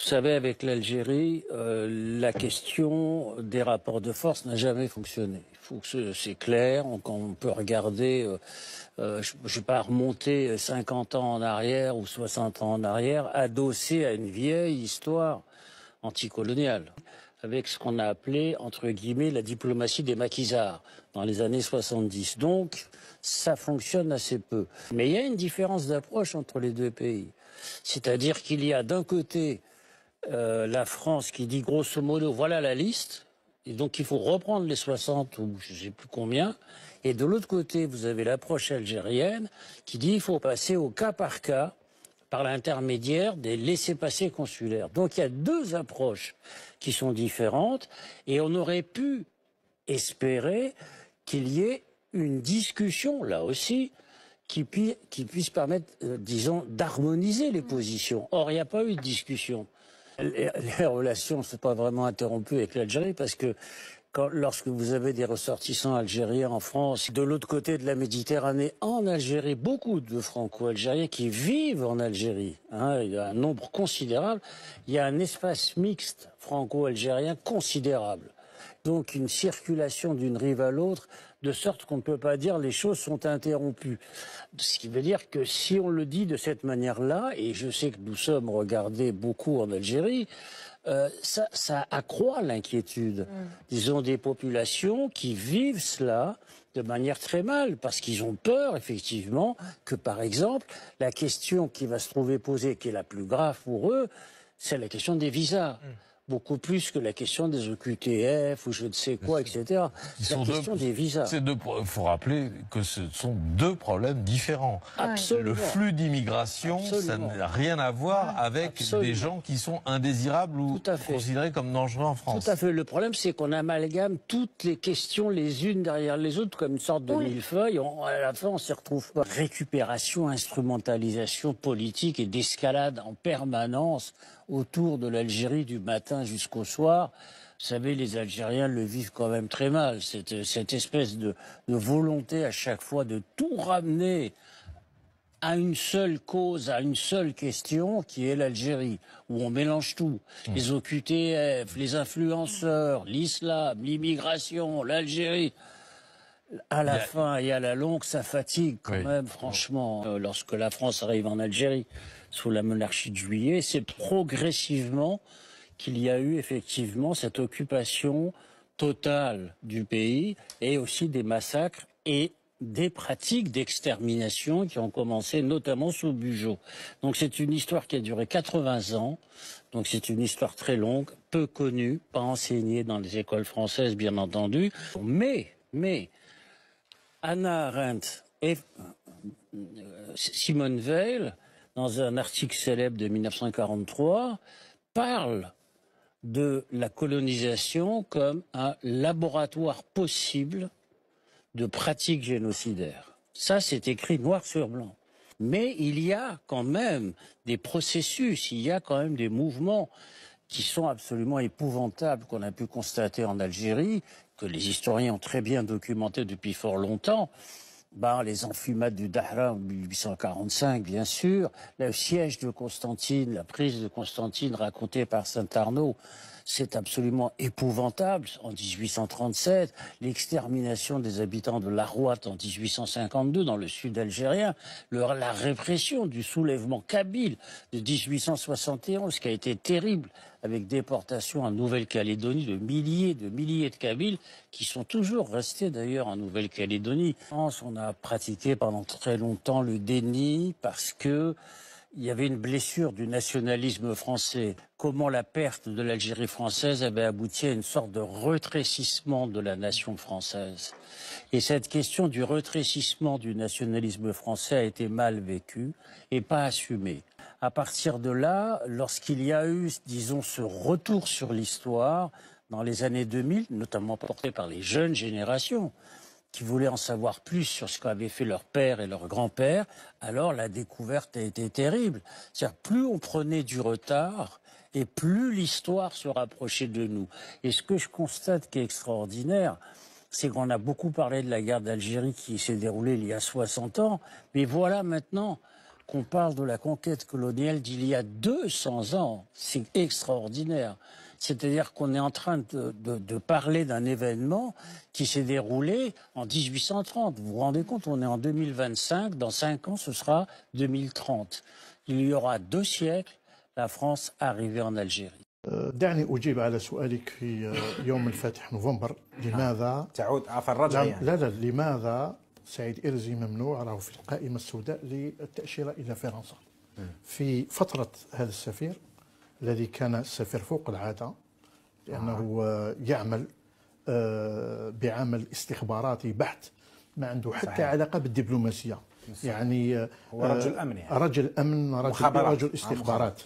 Vous savez, avec l'Algérie, la question des rapports de force n'a jamais fonctionné. Il faut que c'est clair, on peut regarder, je ne vais pas remonter 50 ans en arrière ou 60 ans en arrière, adossé à une vieille histoire anticoloniale, avec ce qu'on a appelé, entre guillemets, la diplomatie des maquisards dans les années 70. Donc, ça fonctionne assez peu. Mais il y a une différence d'approche entre les deux pays. C'est-à-dire qu'il y a d'un côté la France qui dit grosso modo, voilà la liste, et donc il faut reprendre les 60 ou je ne sais plus combien, et de l'autre côté, vous avez l'approche algérienne qui dit il faut passer au cas par l'intermédiaire des laissez-passer consulaires. Donc il y a deux approches qui sont différentes, et on aurait pu espérer qu'il y ait une discussion, là aussi, qui puisse permettre, disons, d'harmoniser les positions. Or, il n'y a pas eu de discussion. Les relations ne sont pas vraiment interrompues avec l'Algérie parce que lorsque vous avez des ressortissants algériens en France, de l'autre côté de la Méditerranée, en Algérie, beaucoup de franco-algériens qui vivent en Algérie, hein, il y a un nombre considérable, il y a un espace mixte franco-algérien considérable. Donc une circulation d'une rive à l'autre, de sorte qu'on ne peut pas dire les choses sont interrompues. Ce qui veut dire que si on le dit de cette manière-là, et je sais que nous sommes regardés beaucoup en Algérie, ça accroît l'inquiétude, disons, des populations qui vivent cela de manière très mal, parce qu'ils ont peur, effectivement, que, par exemple, la question qui va se trouver posée, qui est la plus grave pour eux, c'est la question des visas. Beaucoup plus que la question des OQTF ou je ne sais quoi, etc. La question des visas. Il faut rappeler que ce sont deux problèmes différents. Absolument. Le flux d'immigration, ça n'a rien à voir avec des gens qui sont indésirables ou considérés comme dangereux en France. Tout à fait. Le problème, c'est qu'on amalgame toutes les questions les unes derrière les autres comme une sorte de millefeuille. À la fin, on s'y retrouve pas. Récupération, instrumentalisation politique et d'escalade en permanence autour de l'Algérie du matin jusqu'au soir. Vous savez, les Algériens le vivent quand même très mal, cette espèce de volonté à chaque fois de tout ramener à une seule cause, à une seule question, qui est l'Algérie, où on mélange tout. Les OQTF, les influenceurs, l'islam, l'immigration, l'Algérie. À la fin et à la longue, ça fatigue quand même, franchement. Lorsque la France arrive en Algérie, sous la monarchie de Juillet, c'est progressivement qu'il y a eu effectivement cette occupation totale du pays et aussi des massacres et des pratiques d'extermination qui ont commencé notamment sous Bugeaud. Donc c'est une histoire qui a duré 80 ans, donc c'est une histoire très longue, peu connue, pas enseignée dans les écoles françaises bien entendu, mais Hannah Arendt et Simone Weil, dans un article célèbre de 1943, parlent de la colonisation comme un laboratoire possible de pratiques génocidaires. Ça, c'est écrit noir sur blanc. Mais il y a quand même des processus, il y a quand même des mouvements qui sont absolument épouvantables qu'on a pu constater en Algérie, que les historiens ont très bien documenté depuis fort longtemps. Les enfumades du Dahra en 1845, bien sûr, le siège de Constantine, la prise de Constantine racontée par Saint-Arnaud, c'est absolument épouvantable. En 1837, l'extermination des habitants de l'Arouat en 1852 dans le sud algérien, la répression du soulèvement kabyle de 1871, qui a été terrible, avec déportation en Nouvelle-Calédonie de milliers de Kabyles qui sont toujours restés d'ailleurs en Nouvelle-Calédonie. En France, on a pratiqué pendant très longtemps le déni parce que il y avait une blessure du nationalisme français. Comment la perte de l'Algérie française avait abouti à une sorte de rétrécissement de la nation française. Et cette question du rétrécissement du nationalisme français a été mal vécue et pas assumée. À partir de là, lorsqu'il y a eu, disons, ce retour sur l'histoire dans les années 2000, notamment porté par les jeunes générations, qui voulaient en savoir plus sur ce qu'avaient fait leur père et leur grand-père, alors la découverte a été terrible. C'est-à-dire, plus on prenait du retard, et plus l'histoire se rapprochait de nous. Et ce que je constate qui est extraordinaire, c'est qu'on a beaucoup parlé de la guerre d'Algérie qui s'est déroulée il y a 60 ans, mais voilà maintenant qu'on parle de la conquête coloniale d'il y a 200 ans. C'est extraordinaire. C'est-à-dire qu'on est en train de parler d'un événement qui s'est déroulé en 1830. Vous vous rendez compte, on est en 2025, dans 5 ans, ce sera 2030. Il y aura 2 siècles, la France arrivée en Algérie. دعني أجيب على سؤالك في يوم الفاتح نوفمبر. لماذا تعود عفوا الرجعي يعني. لا لماذا سعيد إرزي ممنوع راهو في القائمة السوداء للتأشيرة إلى فرنسا؟ في فترة هذا السفير الذي كان سفير فوق العادة، لأنه يعمل بعمل استخباراتي بحت، ما عنده حتى صحيح. علاقة بالدبلوماسية. يعني هو رجل أمن، يعني رجل أمن، رجل استخبارات.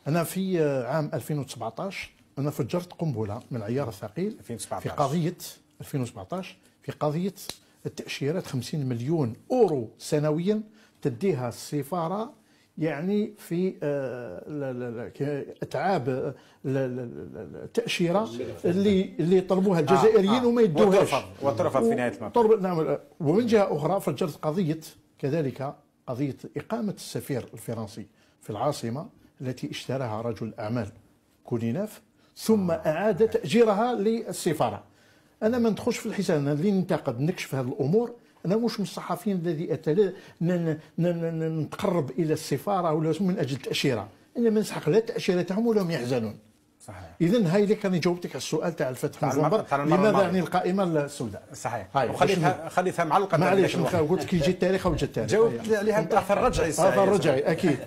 أنا في عام 2017 أنا فجرت قنبلة من العيار الثقيل 2017. في قضية 2017 في قضية التأشيرات. 50 مليون أورو سنويا تديها السفارة، يعني في اتعاب التأشيرة اللي طلبوها الجزائريين وما يدوهاش، وترفض في نهاية المطاف. نعم. ومن جهة أخرى فجرت قضية كذلك، قضية إقامة السفير الفرنسي في العاصمة التي اشتراها رجل أعمال كوليناف، ثم أعاد تأجيرها للسفارة. أنا ما ندخلش في الحساب، أنا اللي ننتقد نكشف هذه الأمور. أنا مش من الصحفيين الذي نتقرب إلى السفارة ولا من أجل التأشيرة، إنما نسحق لا التأشيرة تاعهم ولا هم يحزنون. صحيح. إذن هاي اللي كان جاوبتك على السؤال تاع الفتح نوفمبر، لماذا يعني القائمة السوداء. صحيح. وخليتها معلقة. معليش قلت لك يجي التاريخ أو جا التاريخ. جاوبت عليها أثر رجعي. أثر رجعي أكيد.